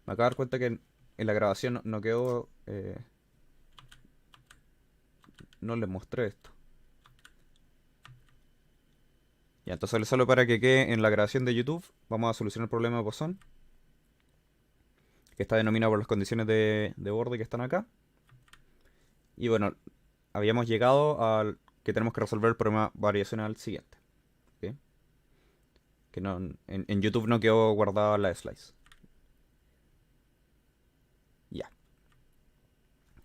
Me acabo de dar cuenta que en la grabación no quedó... no les mostré esto. Ya, entonces solo para que quede en la grabación de YouTube, vamos a solucionar el problema de Poisson, que está denominado por las condiciones de borde que están acá. Y bueno, habíamos llegado al que tenemos que resolver el problema variacional siguiente. ¿Ok? Que no, en YouTube no quedó guardada la slice. Ya.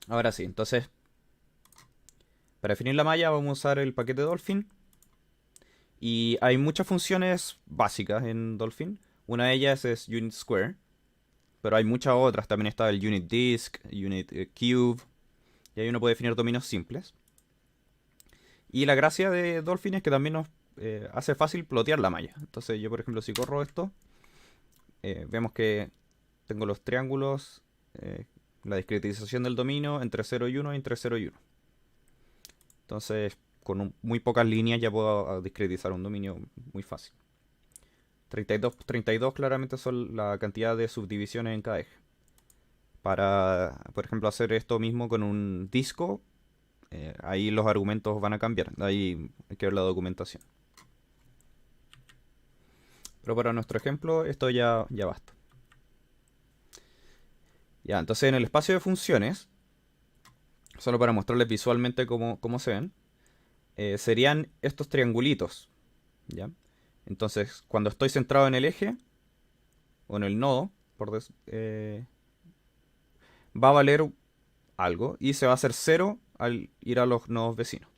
Ahora sí, entonces, para definir la malla vamos a usar el paquete Dolphin. Y hay muchas funciones básicas en Dolphin. Una de ellas es unit square, pero hay muchas otras. También está el unit disk, unit cube, y ahí uno puede definir dominios simples. Y la gracia de Dolphin es que también nos hace fácil plotear la malla. Entonces yo, por ejemplo, si corro esto, vemos que tengo los triángulos, la discretización del dominio entre 0 y 1 y entre 0 y 1. Entonces, con muy pocas líneas ya puedo discretizar un dominio muy fácil. 32 claramente son la cantidad de subdivisiones en cada eje. Para, por ejemplo, hacer esto mismo con un disco, ahí los argumentos van a cambiar. Ahí hay que ver la documentación. Pero para nuestro ejemplo, esto ya basta. Ya, entonces en el espacio de funciones, solo para mostrarles visualmente cómo se ven, serían estos triangulitos. ¿Ya? Entonces, cuando estoy centrado en el eje, o en el nodo, va a valer algo y se va a hacer cero al ir a los nodos vecinos.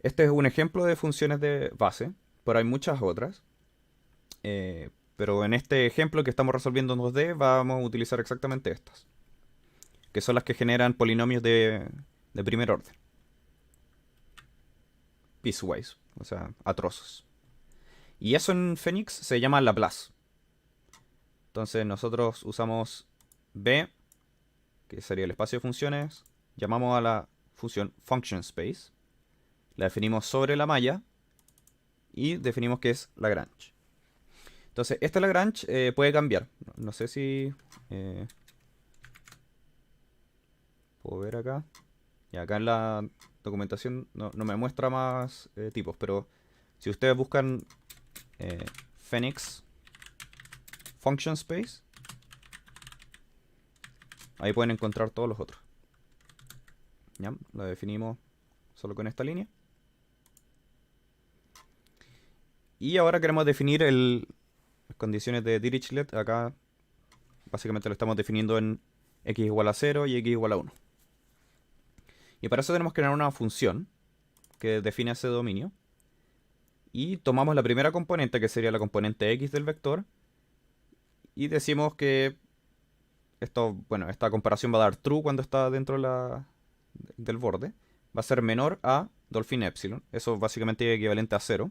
Este es un ejemplo de funciones de base, pero hay muchas otras. Pero en este ejemplo que estamos resolviendo en 2D vamos a utilizar exactamente estas, que son las que generan polinomios de primer orden. Piecewise, o sea, a trozos. Y eso en Phoenix se llama Laplace. Entonces nosotros usamos B, que sería el espacio de funciones, llamamos a la función function space, la definimos sobre la malla y definimos que es Lagrange. Entonces, esta Lagrange puede cambiar. No sé si puedo ver acá. Y acá en la documentación no me muestra más tipos, pero si ustedes buscan Phoenix Function Space, ahí pueden encontrar todos los otros. ¿Ya? Lo definimos solo con esta línea. Y ahora queremos definir las condiciones de Dirichlet. Acá básicamente lo estamos definiendo en x igual a 0 y x igual a 1. Y para eso tenemos que crear una función que define ese dominio. Y tomamos la primera componente, que sería la componente x del vector, y decimos que esta comparación va a dar true cuando está dentro del borde. Va a ser menor a Dolphin Epsilon. Eso básicamente es equivalente a 0,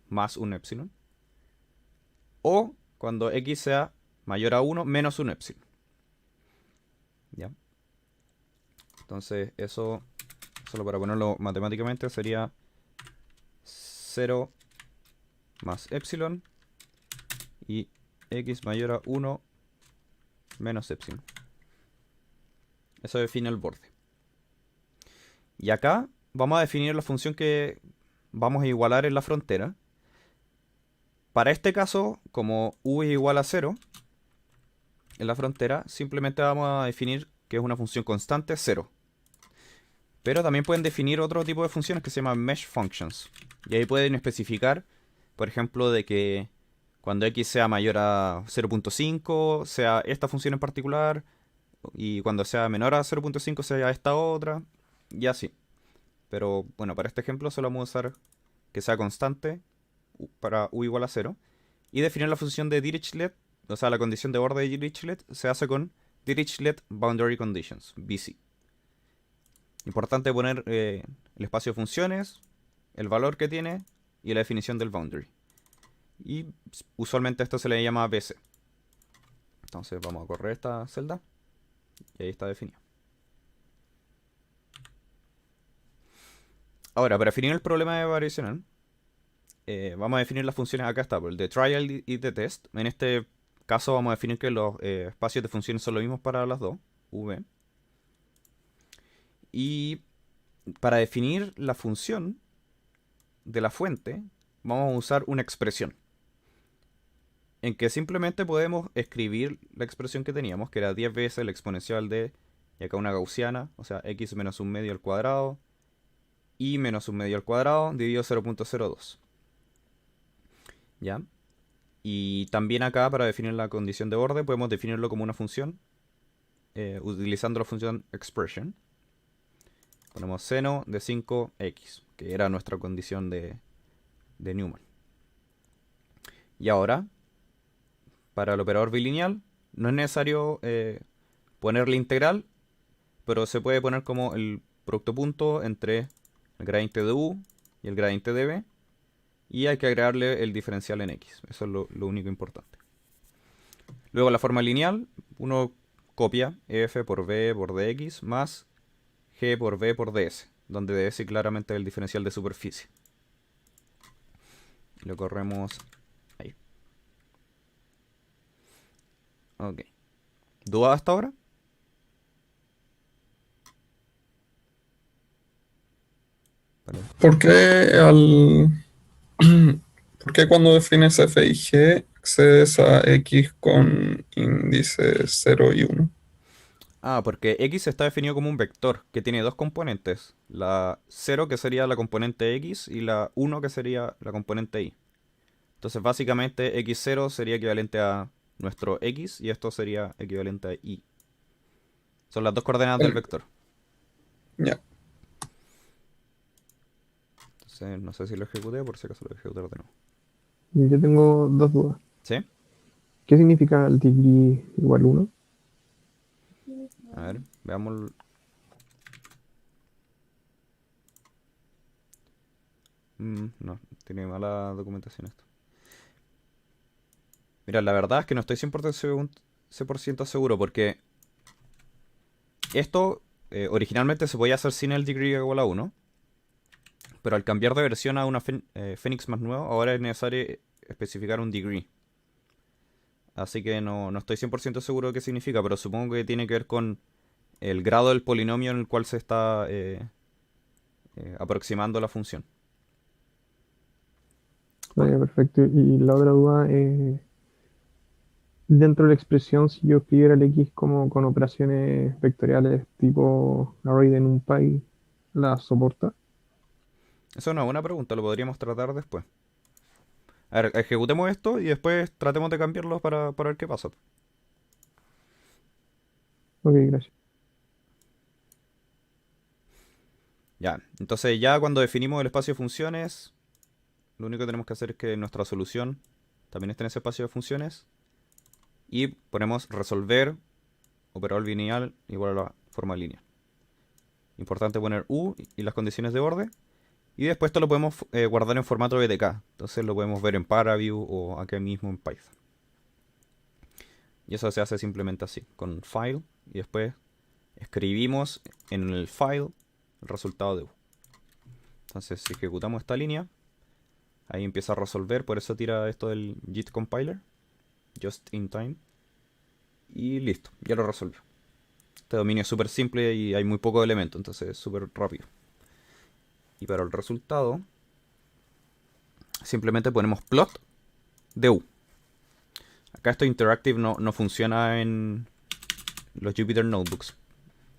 más un Epsilon. O cuando x sea mayor a 1 menos un Epsilon. ¿Ya? Entonces eso, solo para ponerlo matemáticamente, sería 0 más Epsilon y x mayor a 1 menos Epsilon. Eso define el borde. Y acá vamos a definir la función que vamos a igualar en la frontera. Para este caso, como u es igual a 0 en la frontera, simplemente vamos a definir que es una función constante 0. Pero también pueden definir otro tipo de funciones que se llaman mesh functions. Y ahí pueden especificar, por ejemplo, de que cuando x sea mayor a 0.5 sea esta función en particular, y cuando sea menor a 0.5 sea esta otra, y así. Pero bueno, para este ejemplo solo vamos a usar que sea constante para u igual a 0. Y definir la función de Dirichlet, o sea, la condición de borde de Dirichlet, se hace con Dirichlet Boundary Conditions, BC. Importante poner el espacio de funciones, el valor que tiene y la definición del boundary. Y usualmente esto se le llama BC. Entonces vamos a correr esta celda y ahí está definido. Ahora, para definir el problema de variacional, vamos a definir las funciones. Acá está, el de trial y de test. En este caso vamos a definir que los espacios de funciones son los mismos para las dos, v. Y para definir la función de la fuente, vamos a usar una expresión. En que simplemente podemos escribir la expresión que teníamos, que era 10 veces la exponencial de, y acá una gaussiana, o sea, x menos un medio al cuadrado, y menos un medio al cuadrado, dividido 0.02. ¿Ya? Y también acá, para definir la condición de borde, podemos definirlo como una función, utilizando la función expression. Ponemos seno de 5x, que era nuestra condición de Newman. Y ahora, para el operador bilineal, no es necesario ponerle integral, pero se puede poner como el producto punto entre el gradiente de u y el gradiente de b, y hay que agregarle el diferencial en x. Eso es lo único importante. Luego la forma lineal, uno copia f por b por dx más g por b por ds, donde ds claramente es el diferencial de superficie. Lo corremos ahí. Ok. ¿Duda hasta ahora? Vale. ¿Por qué ¿por qué cuando defines f y g accedes a x con índices 0 y 1? Porque x está definido como un vector que tiene dos componentes. La 0 que sería la componente x y la 1 que sería la componente y. Entonces básicamente x0 sería equivalente a nuestro x y esto sería equivalente a y. Son las dos coordenadas del Vale, vector. ya. Entonces no sé si lo ejecuté, por si acaso lo ejecuté de nuevo. Yo tengo dos dudas. ¿Sí? ¿Qué significa el degree igual 1? A ver, veamos. No, tiene mala documentación esto. Mira, la verdad es que no estoy 100% seguro porque esto originalmente se podía hacer sin el degree igual a 1, pero al cambiar de versión a una Phoenix más nueva, ahora es necesario especificar un degree. Así que no estoy 100% seguro de qué significa, pero supongo que tiene que ver con el grado del polinomio en el cual se está aproximando la función. Por- Vale, perfecto. Y la otra duda es, dentro de la expresión, si yo escribiera el x como con operaciones vectoriales tipo array de NumPy, ¿la soporta? Eso es una buena pregunta, lo podríamos tratar después. A ver, ejecutemos esto y después tratemos de cambiarlo para ver qué pasa. Ok, gracias. Ya, entonces ya cuando definimos el espacio de funciones, lo único que tenemos que hacer es que nuestra solución también esté en ese espacio de funciones. Y ponemos resolver operador lineal igual a la forma lineal. Importante poner u y las condiciones de borde. Y después esto lo podemos guardar en formato BTK. Entonces lo podemos ver en Paraview o aquí mismo en Python. Y eso se hace simplemente así, con file. Y después escribimos en el file el resultado de u. Entonces si ejecutamos esta línea, ahí empieza a resolver. Por eso tira esto del JIT compiler, just in time. Y listo, ya lo resolvió. Este dominio es súper simple y hay muy pocos elementos, entonces es súper rápido. Y para el resultado, simplemente ponemos plot de u. Acá esto interactive no funciona en los Jupyter Notebooks,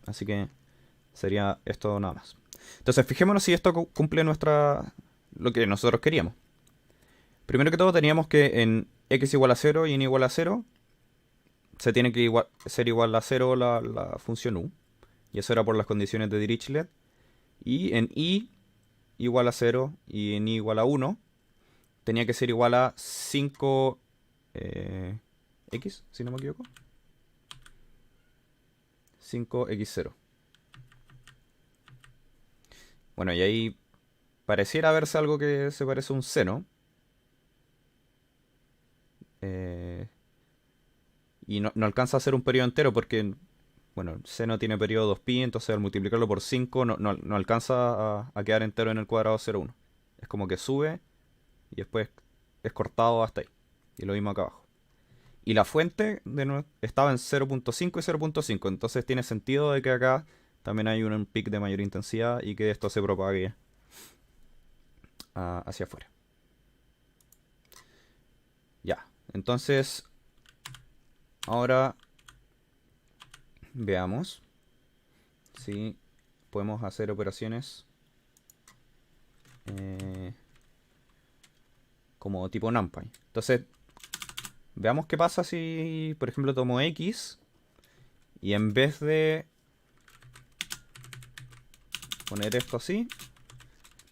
así que sería esto nada más. Entonces fijémonos si esto cumple lo que nosotros queríamos. Primero que todo teníamos que en x igual a 0 y en igual a 0 se tiene que ser igual a 0 la función u. Y eso era por las condiciones de Dirichlet. Y en i igual a 0 y en i igual a 1 tenía que ser igual a 5 x, si no me equivoco. 5x0. Bueno, y ahí pareciera verse algo que se parece a un seno. Eh, y no alcanza a ser un periodo entero porque, bueno, el seno tiene periodo 2pi, entonces al multiplicarlo por 5 no alcanza a quedar entero en el cuadrado 0,1. Es como que sube y después es cortado hasta ahí. Y lo mismo acá abajo. Y la fuente estaba en 0.5 y 0.5. Entonces tiene sentido de que acá también hay un pic de mayor intensidad y que esto se propague hacia afuera. Ya, entonces ahora veamos si podemos hacer operaciones como tipo NumPy. Entonces, veamos qué pasa si, por ejemplo, tomo X y en vez de poner esto así,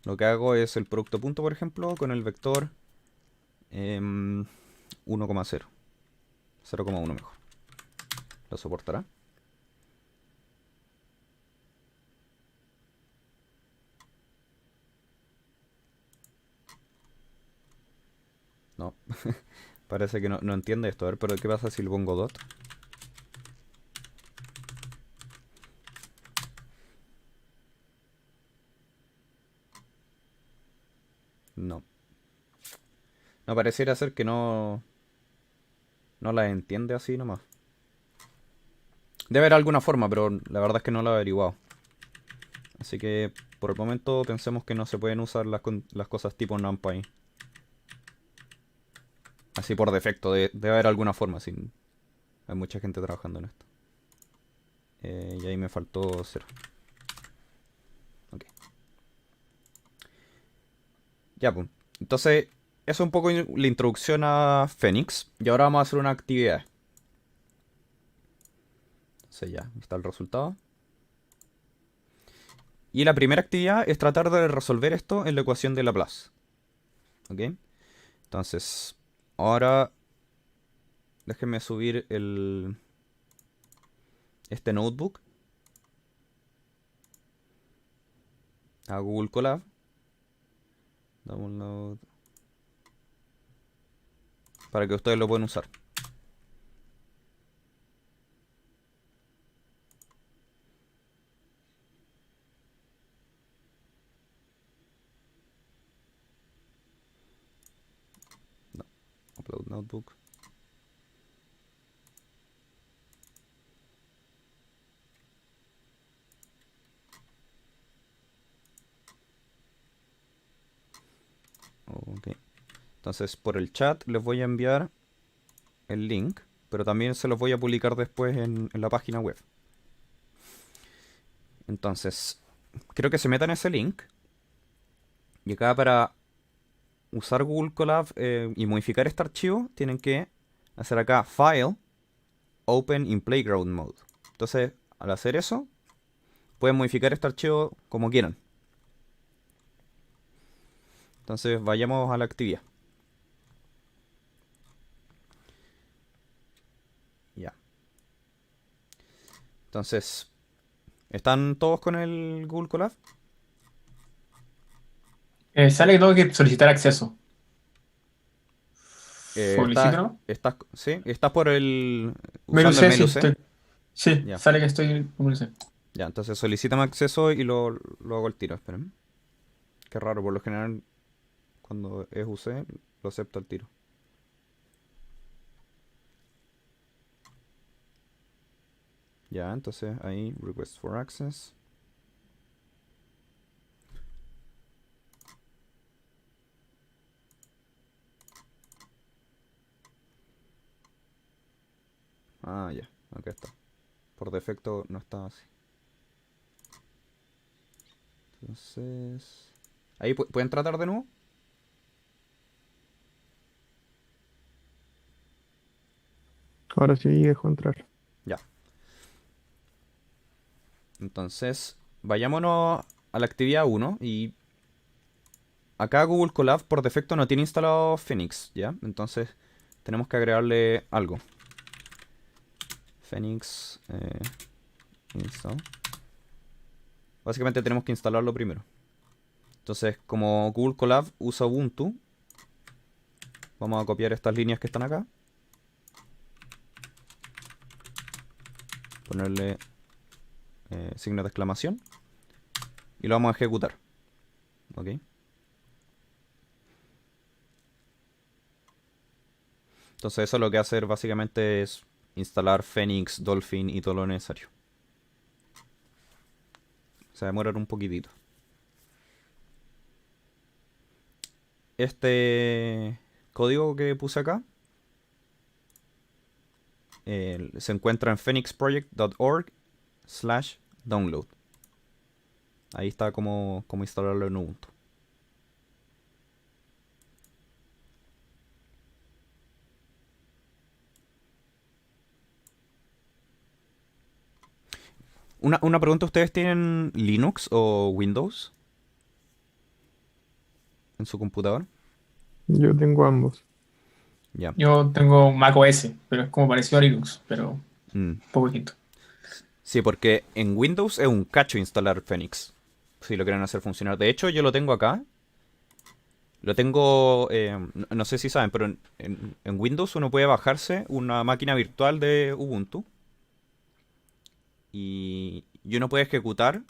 lo que hago es el producto punto, por ejemplo, con el vector 1,0. 0,1 mejor. ¿Lo soportará? No. Parece que no entiende esto. A ver, pero ¿qué pasa si le pongo dot? No. No, pareciera ser que no la entiende así nomás. Debe haber alguna forma, pero la verdad es que no lo he averiguado. Así que por el momento pensemos que no se pueden usar las cosas tipo NumPy. Así por defecto, debe haber alguna forma. Hay mucha gente trabajando en esto. Y ahí me faltó 0. Ok. Ya, pues. Entonces, eso es un poco la introducción a Phoenix. Y ahora vamos a hacer una actividad. Entonces ya, está el resultado. Y la primera actividad es tratar de resolver esto en la ecuación de Laplace. ¿Ok? Entonces, ahora déjenme subir este notebook a Google Colab. Download. Para que ustedes lo puedan usar. No. Upload notebook. Ok. Entonces por el chat les voy a enviar el link, pero también se los voy a publicar después en la página web. Entonces, creo que se metan ese link. Y acá para usar Google Colab y modificar este archivo, tienen que hacer acá File, Open in Playground Mode. Entonces, al hacer eso, pueden modificar este archivo como quieran. Entonces, vayamos a la actividad. Ya. Entonces, ¿están todos con el Google Colab? Sale que tengo que solicitar acceso. Estás, ¿Solicito? ¿sí? ¿Estás por Menú usando el C, sí, menú C? estoy. Sí, Ya. sale que estoy en menú C. Ya, entonces solicítame acceso y lo hago al tiro. Esperen. Qué raro, por lo general, cuando es UC, lo acepto al tiro. Ya, entonces ahí, request for access. Ah, ya, acá está. Por defecto no está así. Entonces... Ahí, ¿pueden tratar de nuevo? Ahora sí dejo entrar. Ya. Entonces, vayámonos a la actividad 1 y... Acá Google Colab por defecto no tiene instalado Phoenix, ¿ya? Entonces tenemos que agregarle algo. Phoenix install. Básicamente tenemos que instalarlo primero. Entonces, como Google Colab usa Ubuntu, vamos a copiar estas líneas que están acá. Ponerle signo de exclamación. Y lo vamos a ejecutar. ¿Ok? Entonces eso lo que hace básicamente es instalar Phoenix, Dolphin y todo lo necesario. Se va a demorar un poquitito. Este código que puse acá se encuentra en phoenixproject.org/download. Ahí está cómo instalarlo en Ubuntu. Una pregunta, ¿ustedes tienen Linux o Windows en su computador? Yo tengo ambos. Ya. Yo tengo Mac OS, pero es como parecido a Linux, pero Mm. un poco distinto. Sí, porque en Windows es un cacho instalar Phoenix. Si lo quieren hacer funcionar. De hecho, yo lo tengo acá. Lo tengo, no sé si saben, pero en Windows uno puede bajarse una máquina virtual de Ubuntu. Y uno puede ejecutar.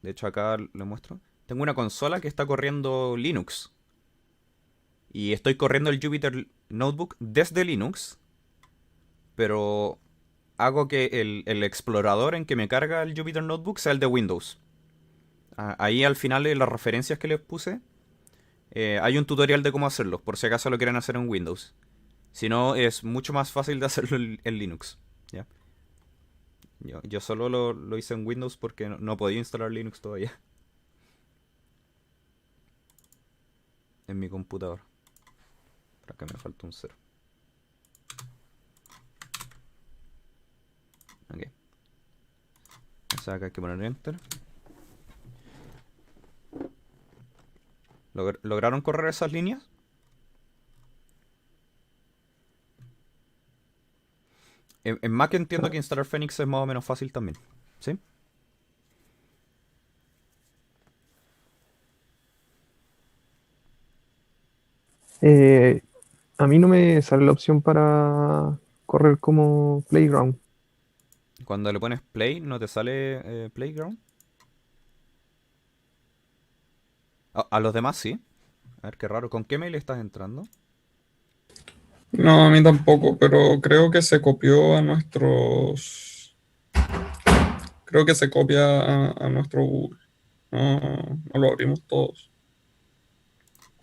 De hecho, acá lo muestro. Tengo una consola que está corriendo Linux. Y estoy corriendo el Jupyter Notebook desde Linux. Pero hago que el explorador en que me carga el Jupyter Notebook sea el de Windows. Ahí al final de las referencias que les puse, hay un tutorial de cómo hacerlo, por si acaso lo quieren hacer en Windows. Si no, es mucho más fácil de hacerlo en Linux. ¿Ya? Yo solo lo hice en Windows porque no podía instalar Linux todavía en mi computador. Por acá me falta un 0. Ok. O sea, acá hay que poner Enter. ¿Lograron correr esas líneas? En Mac entiendo que instalar Phoenix es más o menos fácil también. ¿Sí? Eh, a mí no me sale la opción para correr como Playground. Cuando le pones Play, ¿no te sale Playground? A los demás sí. A ver, qué raro. ¿Con qué mail estás entrando? No, a mí tampoco, pero creo que se copió a nuestros. Creo que se copia a nuestro Google. No, no lo abrimos todos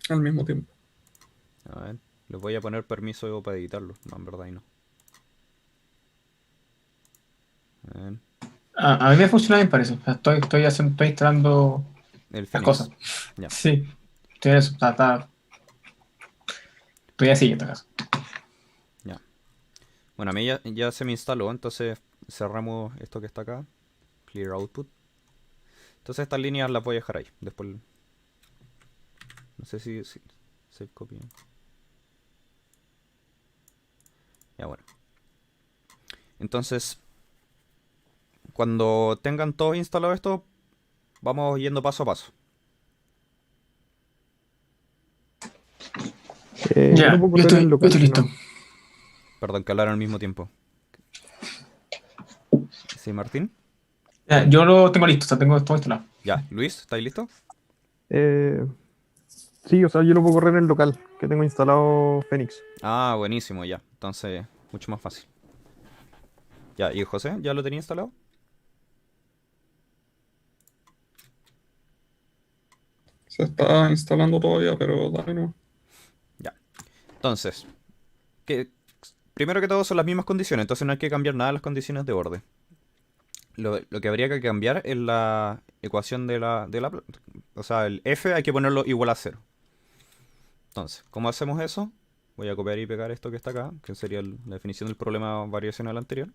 al mismo tiempo. A ver, les voy a poner permiso para editarlo. No, en verdad y no. A ver, A mí me funciona bien, parece. O sea, estoy instalando el las Phoenix. cosas. Ya. Sí, estoy en eso. Estoy así en esta casa. Ya. Bueno, a mí ya se me instaló, entonces cerramos esto que está acá. Clear output. Entonces estas líneas las voy a dejar ahí. Después. No sé si save copy. Ya, bueno. Entonces, cuando tengan todo instalado esto, vamos yendo paso a paso. Yo no Ya, puedo yo correr el estoy, yo local, estoy listo. ¿no? Perdón, que hablaron al mismo tiempo. ¿Sí, Martín? Ya, yo lo tengo listo, o sea, tengo todo instalado. Ya, Luis, ¿estáis listo? Eh, sí, o sea, yo lo puedo correr en el local, que tengo instalado Phoenix. Ah, buenísimo, ya. Entonces, mucho más fácil. Ya, ¿y José? ¿Ya lo tenía instalado? Se está instalando todavía, pero dale no. Ya. Entonces, que primero que todo son las mismas condiciones, entonces no hay que cambiar nada de las condiciones de borde. Lo que habría que cambiar es la ecuación o sea, el f hay que ponerlo igual a 0. Entonces, ¿cómo hacemos eso? Voy a copiar y pegar esto que está acá, que sería la definición del problema variacional anterior.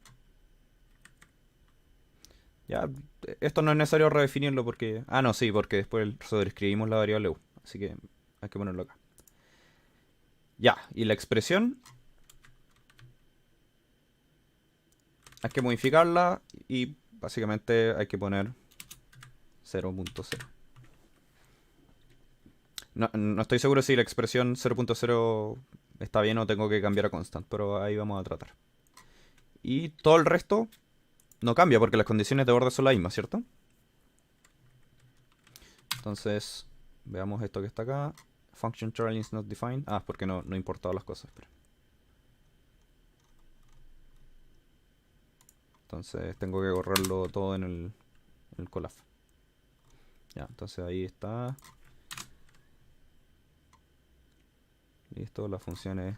Ya, esto no es necesario redefinirlo porque... Ah, no, sí, porque después sobreescribimos la variable u. Así que hay que ponerlo acá. Ya, y la expresión hay que modificarla y básicamente hay que poner 0.0. No estoy seguro si la expresión 0.0 está bien o tengo que cambiar a constant, pero ahí vamos a tratar. Y todo el resto no cambia porque las condiciones de borde son las mismas, ¿cierto? Entonces, veamos esto que está acá. Function trial is not defined. Ah, porque no importaba las cosas. Espera. Entonces tengo que correrlo todo en el Colab. Ya, entonces ahí está. Listo, las funciones,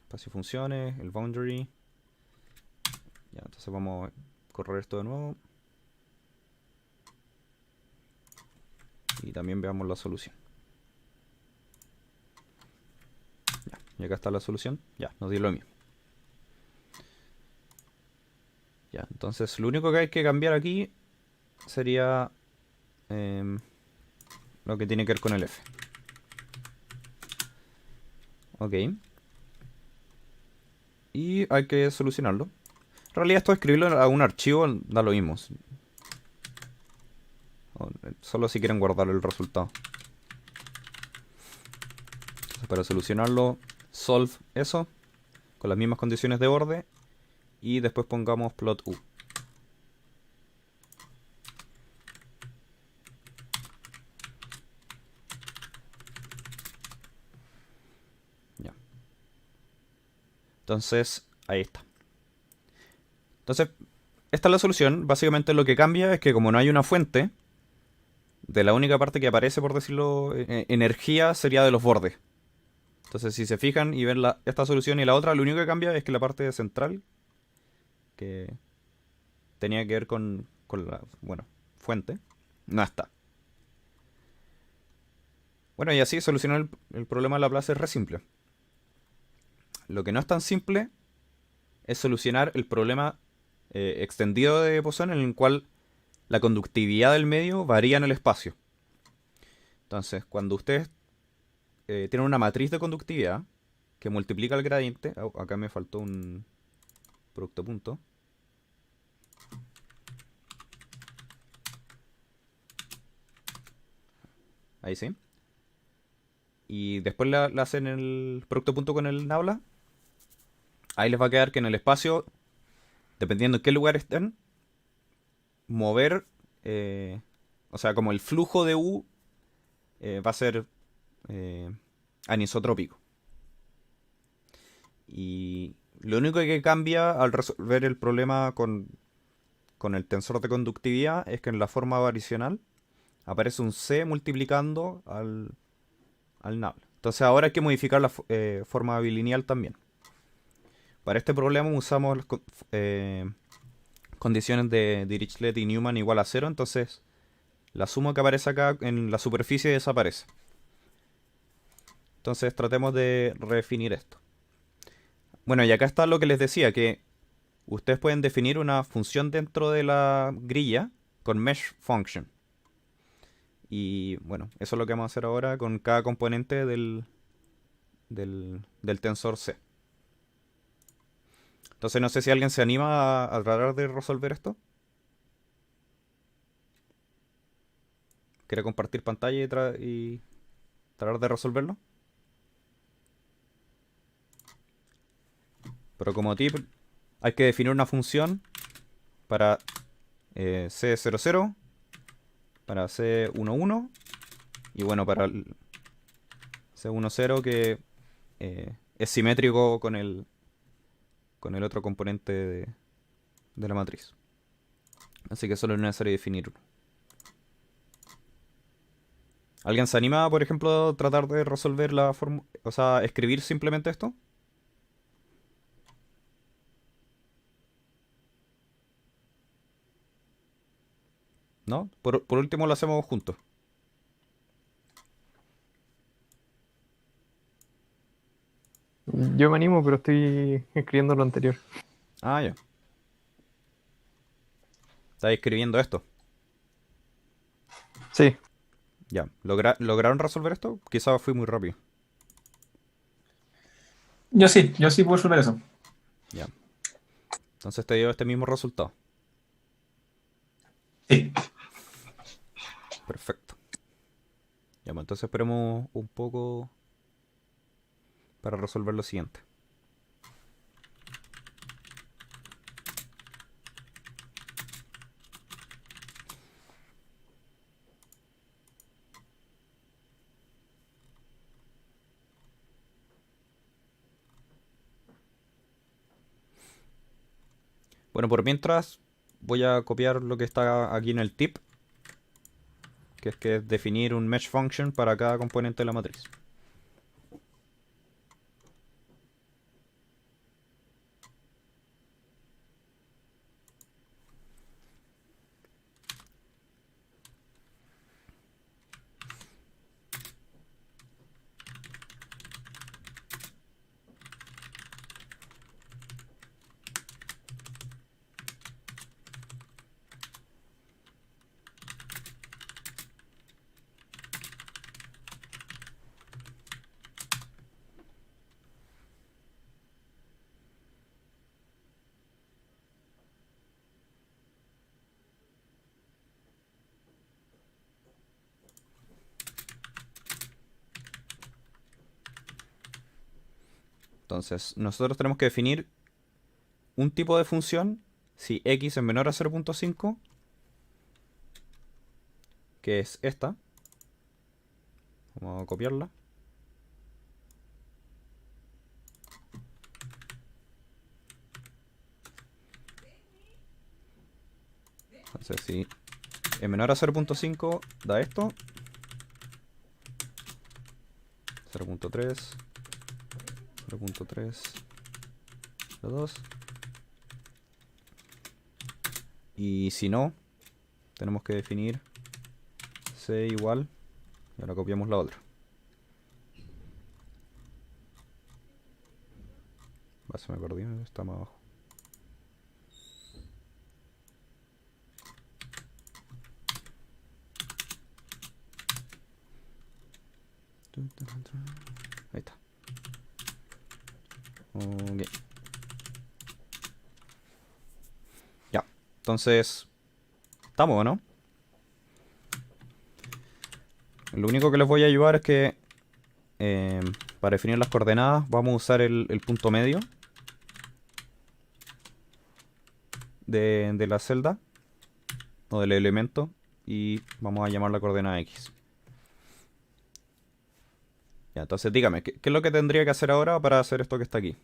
espacio funciones, el boundary. Ya, entonces vamos a correr esto de nuevo. Y también veamos la solución. Ya, y acá está la solución. Ya, nos dio lo mismo. Ya, entonces lo único que hay que cambiar aquí sería lo que tiene que ver con el F. Ok. Y hay que solucionarlo. En realidad esto de escribirlo a un archivo da lo mismo. Solo si quieren guardar el resultado. Entonces, para solucionarlo, solve eso con las mismas condiciones de borde y después pongamos plot u. Ya. Entonces, ahí está. Entonces, esta es la solución. Básicamente lo que cambia es que como no hay una fuente, de la única parte que aparece, por decirlo, energía sería de los bordes. Entonces, si se fijan y ven esta solución y la otra, lo único que cambia es que la parte central, que tenía que ver con la, bueno, fuente, no está. Bueno, y así solucionar el problema de Laplace es re simple. Lo que no es tan simple es solucionar el problema extendido de Poisson, en el cual la conductividad del medio varía en el espacio. Entonces, cuando ustedes tienen una matriz de conductividad que multiplica el gradiente, acá me faltó un producto punto. Ahí sí. Y después la hacen el producto punto con el nabla. Ahí les va a quedar que en el espacio, dependiendo en qué lugar estén, mover, o sea, como el flujo de U va a ser anisotrópico. Y lo único que cambia al resolver el problema con el tensor de conductividad es que en la forma variacional aparece un C multiplicando al nabla. Entonces ahora hay que modificar la forma bilineal también. Para este problema usamos las condiciones de Dirichlet y Newman igual a 0, entonces la suma que aparece acá en la superficie desaparece. Entonces tratemos de redefinir esto. Bueno, y acá está lo que les decía, que ustedes pueden definir una función dentro de la grilla con mesh function. Y bueno, eso es lo que vamos a hacer ahora con cada componente del tensor C. Entonces no sé si alguien se anima a tratar de resolver esto. ¿Quiere compartir pantalla y tratar de resolverlo? Pero como tip, hay que definir una función para C00, para C11 y bueno, para el C10 que es simétrico con el otro componente de la matriz. Así que solo es necesario definirlo. ¿Alguien se anima, por ejemplo, a tratar de resolver la forma, o sea, escribir simplemente esto? ¿No? Por último lo hacemos juntos. Yo me animo, pero estoy escribiendo lo anterior. Ah, ya. Estáis escribiendo esto. Sí, Ya. ¿Lograron resolver esto? Quizás fui muy rápido. Yo sí puedo resolver eso. Ya. Entonces te dio este mismo resultado. Sí. Perfecto. Ya, pues entonces esperemos un poco para resolver lo siguiente. Bueno, por mientras voy a copiar lo que está aquí en el tip, que es definir un mesh function para cada componente de la matriz. Entonces, nosotros tenemos que definir un tipo de función si x es menor a 0.5, que es esta. Vamos a copiarla. Entonces, si es menor a 0.5, da esto. 0.3, 0.3, 0.2. Y si no, tenemos que definir c igual, y ahora copiamos la otra. Se me perdió, está más abajo. Ahí está. Ok. Ya, entonces estamos, ¿no? Lo único que les voy a ayudar es que para definir las coordenadas vamos a usar el punto medio de la celda o del elemento y vamos a llamar la coordenada x. Ya, entonces dígame, ¿qué es lo que tendría que hacer ahora para hacer esto que está aquí?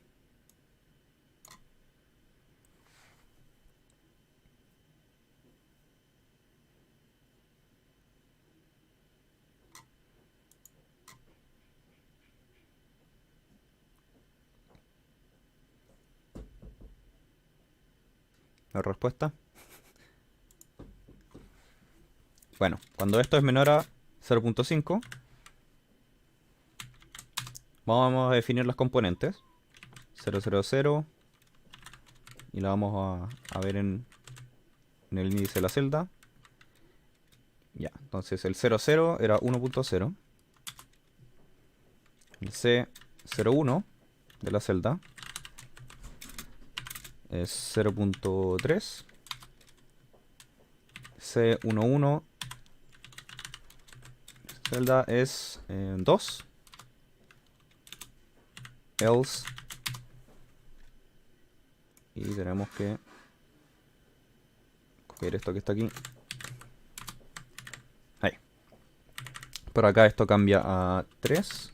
¿La respuesta? Bueno, cuando esto es menor a 0.5, vamos a definir las componentes. 0, 0, 0. Y la vamos a ver en el índice de la celda. Ya, entonces el 0, 0 era 1.0. El C01 de la celda es 0.3. C11 celda es 2. Else. Y tenemos que coger esto que está aquí. Ahí. Por acá esto cambia a 3.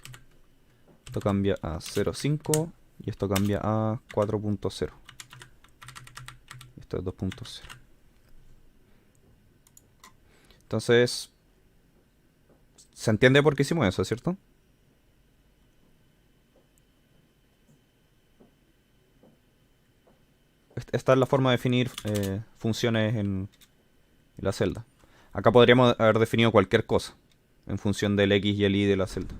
Esto cambia a 0.5. Y esto cambia a 4.0. Esto es 2.0. Entonces, ¿se entiende por qué hicimos eso, cierto? Esta es la forma de definir funciones en la celda. Acá podríamos haber definido cualquier cosa en función del x y el y de la celda.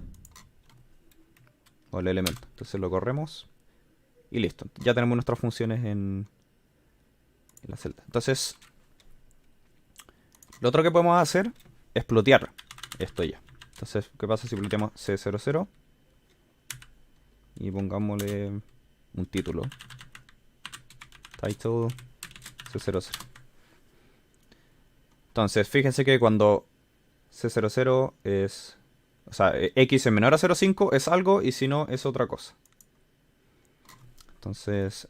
O el elemento. Entonces lo corremos. Y listo. Ya tenemos nuestras funciones en la celda. Entonces, lo otro que podemos hacer es plotear esto ya. Entonces, ¿qué pasa si ploteamos C00? Y pongámosle un título. Title C00. Entonces, fíjense que cuando C00 es... O sea, X es menor a 0.5 es algo y si no es otra cosa. Entonces,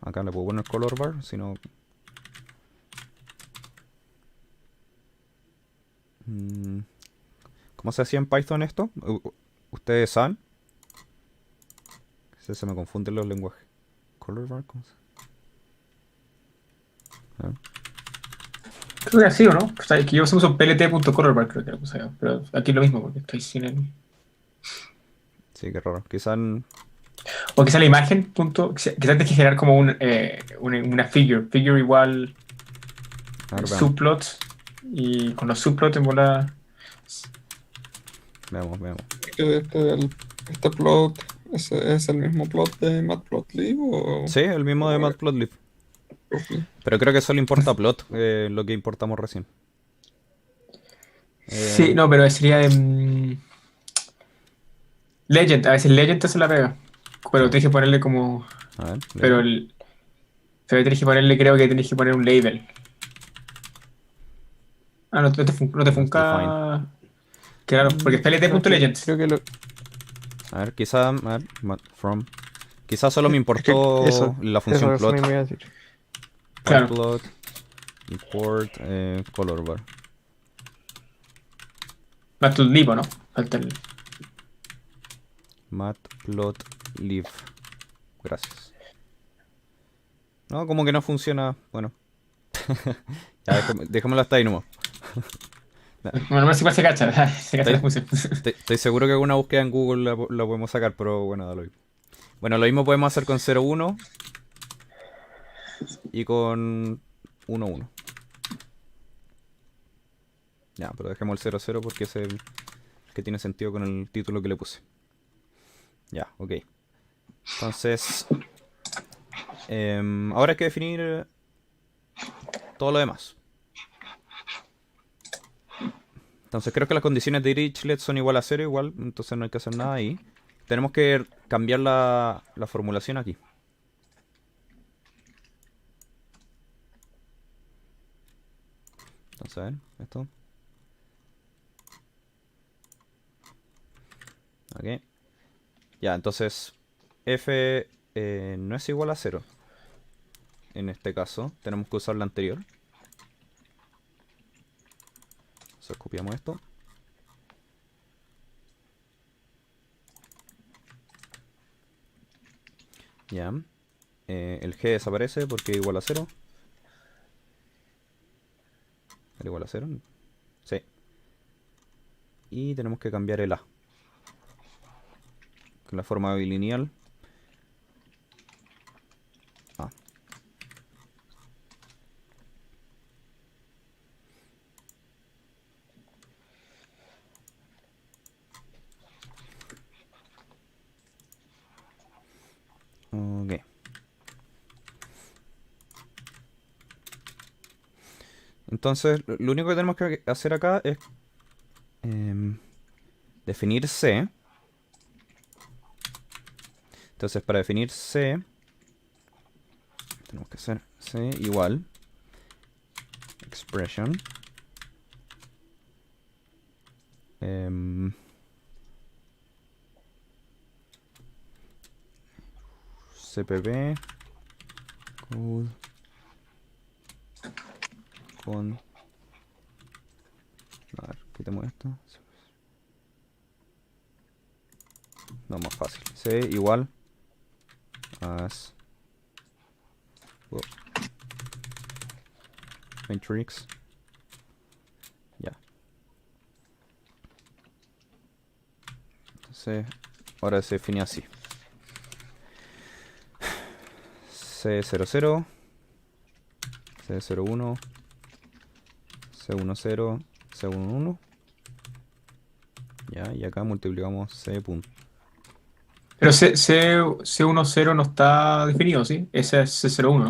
acá le puedo poner color bar, si no... ¿Cómo se hacía en Python esto? ¿Ustedes saben? Se me confunden los lenguajes. Color bar, ¿cómo se...? Creo que así, ¿o no? O sea, es que yo uso plt.colorbar, creo que lo puse acá, pero aquí es lo mismo, porque estoy sin el... Sí, qué raro. Quizás... O quizá la imagen, quizás tienes que generar como una figure igual A ver, veamos. subplots, y con los subplots en bola... Veamos. Que este plot es el mismo plot de Matplotlib o Sí, el mismo de o Matplotlib. Matplotlib. Pero creo que solo importa plot, lo que importamos recién. Sí, no, pero sería de... Legend, a veces Legend te se la pega. Pero Ya. tienes que ponerle como... A ver, Pero, label. pero tienes que ponerle, creo que tienes que poner un label. Ah, no te Let's define. funca. Claro, porque es No, es que plt.legend. creo que lo. A ver, quizá, a ver, from. Quizá solo me Es que importó la función eso plot. mismo iba a decir. Claro. Matplot, import, color bar. Matplotlib, ¿no? Falta el. Matplotlib. Gracias. No, como que no funciona. Bueno. Ya, dejémoslo hasta ahí nomás. Bueno, igual se cacha, se cacha la Estoy, función. estoy seguro que con una búsqueda en Google la podemos sacar, pero bueno, da lo mismo. Bueno, lo mismo podemos hacer con 0.1 y con 1.1. Ya, pero dejemos el 0.0 porque es el que tiene sentido con el título que le puse. Ya, ok. Entonces, ahora hay que definir todo lo demás. Entonces creo que las condiciones de Dirichlet son igual a 0 igual, entonces no hay que hacer nada ahí. Tenemos que cambiar la formulación aquí. Entonces, a ver, esto. Ok. Ya, entonces f no es igual a 0. En este caso, tenemos que usar la anterior. Entonces copiamos esto. Ya. El g desaparece porque es igual a 0. ¿Era igual a 0? Sí. Y tenemos que cambiar el a. Con la forma bilineal. Ah. Ok. Entonces, lo único que tenemos que hacer acá es definir C. Entonces, para definir C, tenemos que hacer C igual expression cpp code con... A ver, quitemos esto. No, más fácil. C igual as matrix. Ya. Entonces, ahora se define así. C00, C01, C10, C11. Ya, y acá multiplicamos C punto. Pero C10 no está definido, ¿sí? Ese es C01, ¿no?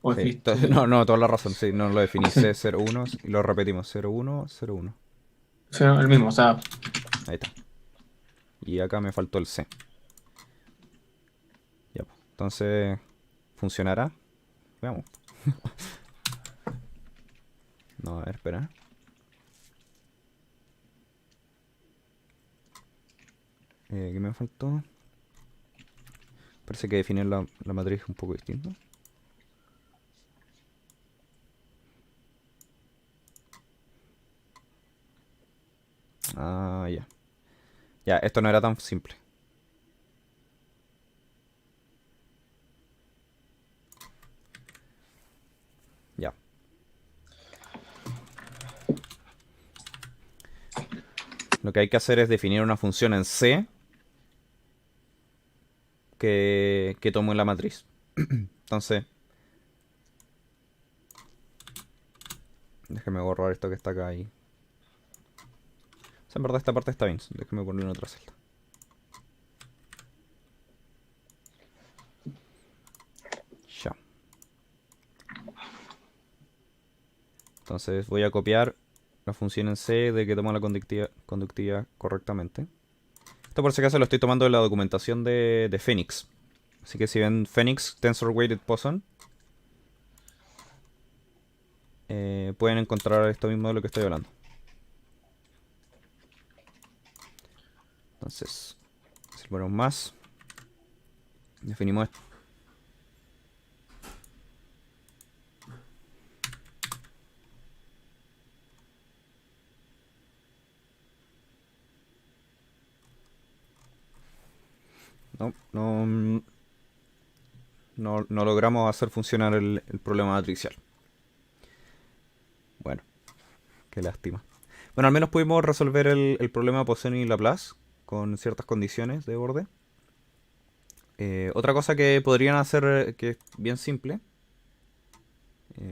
O Sí, definiste. no, toda la razón, sí, no lo definí C01 y lo repetimos, 01, 01. Sí, el mismo, o sea, Ahí está. Y acá me faltó el C. Ya, pues. Entonces, ¿funcionará? Veamos. No, a ver, espera. ¿Qué me faltó? Parece que definir la matriz un poco distinto. Ah, ya. Ya, esto no era tan simple. lo que hay que hacer es definir una función en C que tome la matriz. Entonces, déjeme borrar esto que está acá ahí. O sea, en verdad esta parte está bien. Déjeme poner en otra celda. Ya. Entonces voy a copiar la función en C de que toma la conductividad correctamente. Esto por si acaso lo estoy tomando de la documentación de Phoenix. Así que si ven Phoenix Tensor Weighted Poisson, pueden encontrar esto mismo de lo que estoy hablando. Entonces, si le ponemos más, definimos esto. No logramos hacer funcionar el problema matricial. Bueno, qué lástima. Bueno, al menos pudimos resolver el problema de Poisson y Laplace con ciertas condiciones de borde. Otra cosa que podrían hacer, que es bien simple.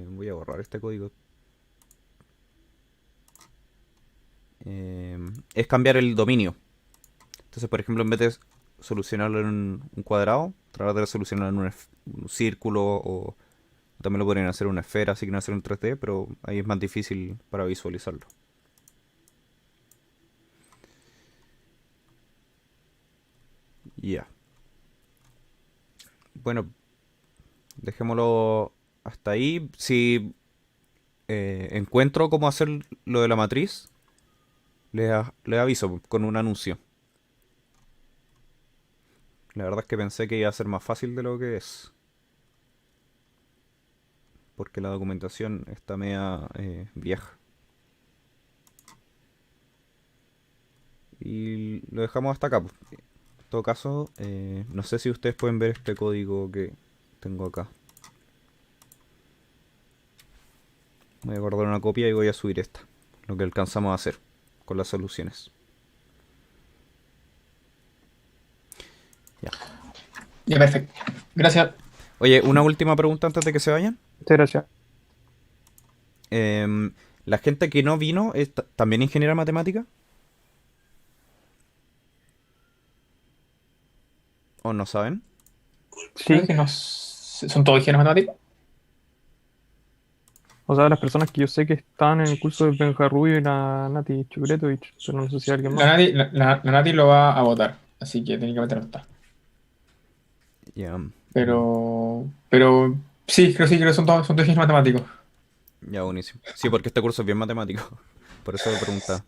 Voy a borrar este código. Es cambiar el dominio. Entonces, por ejemplo, en vez de solucionarlo en un cuadrado, tratar de solucionarlo en un círculo, o también lo podrían hacer en una esfera, así que no hacer en 3D, pero ahí es más difícil para visualizarlo. Ya. Bueno, dejémoslo hasta ahí. Si encuentro cómo hacer lo de la matriz, les aviso con un anuncio. La verdad es que pensé que iba a ser más fácil de lo que es. Porque la documentación está media vieja. Y lo dejamos hasta acá, pues. En todo caso, no sé si ustedes pueden ver este código que tengo acá. Voy a guardar una copia y voy a subir esta. Lo que alcanzamos a hacer con las soluciones. Ya. Ya, perfecto. Gracias. Oye, una última pregunta antes de que se vayan. Muchas gracias. ¿La gente que no vino es también ingeniera matemática? ¿O no saben? Creo Sí, que son todos ingenieros matemáticos. o sea, las personas que yo sé que están en el curso de Benja Rubio y la Nati Chukretovich, pero no sé si alguien más. La Nati lo va a votar, así que tiene que meter nota. Ya. Pero sí, creo que son todos ingenieros matemáticos. Ya, buenísimo. Sí, porque este curso es bien matemático. Por eso me preguntaba.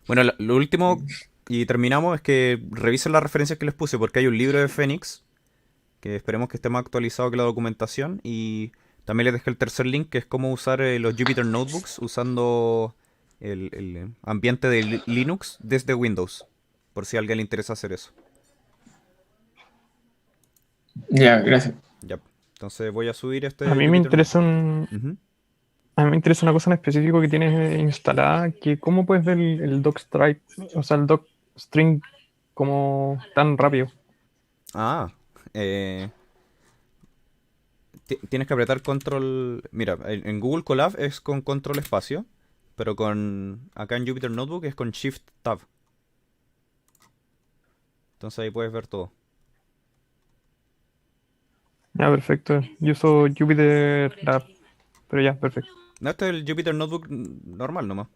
Bueno, lo último, y terminamos, es que revisen las referencias que les puse, porque hay un libro de Phoenix, que esperemos que esté más actualizado que la documentación, y también les dejé el tercer link, que es cómo usar los Jupyter Notebooks usando el ambiente de Linux desde Windows, por si a alguien le interesa hacer eso. Ya, gracias. Ya, entonces voy a subir este A mí me interesa Ujú. a mí me interesa una cosa en específico que tienes instalada, que cómo puedes ver el docstrine, o sea, el docstring como tan rápido. Ah, tienes que apretar control. Mira, en Google Colab es con control espacio, pero acá en Jupyter Notebook es con Shift Tab. Entonces ahí puedes ver todo. Ya, perfecto. Yo uso Jupyter Lab, pero ya, perfecto. No, este es el Jupyter Notebook normal nomás.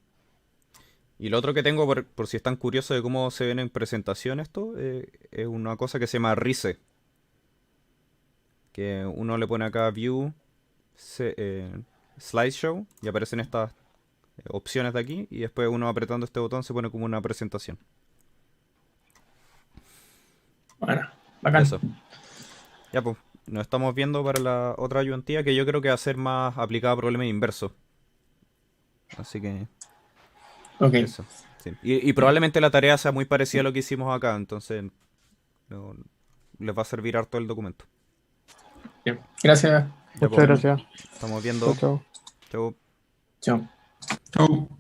Y lo otro que tengo, por si están curiosos de cómo se ven en presentación esto, es una cosa que se llama Rise. Que uno le pone acá View, Slideshow, y aparecen estas opciones de aquí, y después uno apretando este botón se pone como una presentación. Bueno, bacán. Eso. Ya, pues, nos estamos viendo para la otra ayudantía, que yo creo que va a ser más aplicada a problemas inversos. Así que Ok. eso. Sí. Y probablemente la tarea sea muy parecida a lo que hicimos acá, entonces les va a servir harto el documento. Bien. Gracias. Ya, Muchas pues, gracias. estamos viendo. Chao, chao. Chau. Chao. Chau.